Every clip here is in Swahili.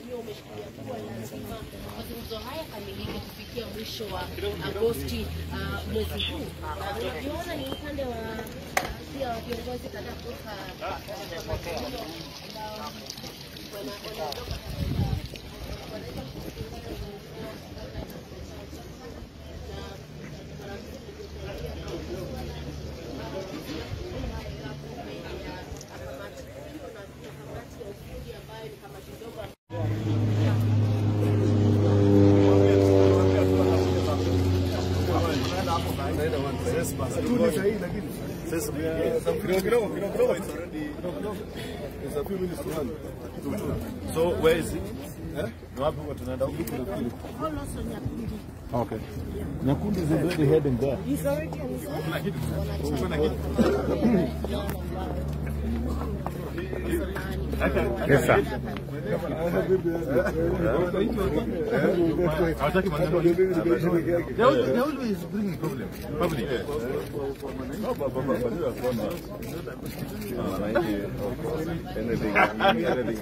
mheshimiwa umeshikilia kuwa lazima mazungumzo haya kamilike kufikia mwisho wa Agosti mwezi huu. Unaona ni upande wa pia viongozi kadhaa kutoka it's a few minutes to hand. So where is it? Okay. Nyakundi is already heading there. He's already on his Yes, sir. They always bring problem. Public. Anything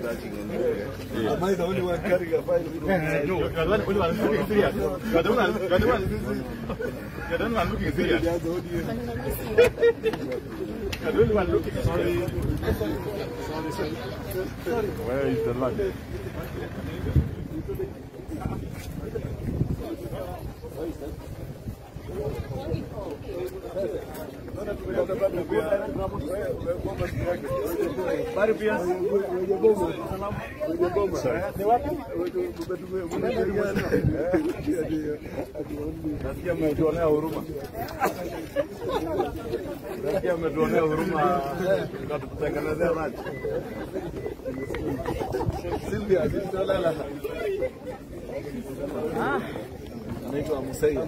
touching on there. Am I the only one carrying a file? No, you're the only one looking serious. You're the only one looking serious. You're the only one looking sorry. Where is the lunch? Nasikia mmetuonea huruma. Nasikia mmetuonea huruma tutengenezea lunch. Silvia, Silvia. Naitwa Musaia.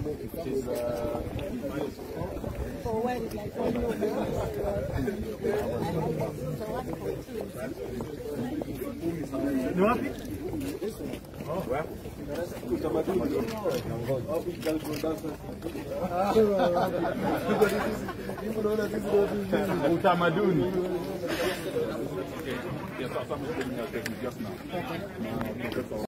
Ni wapi? Utamaduni.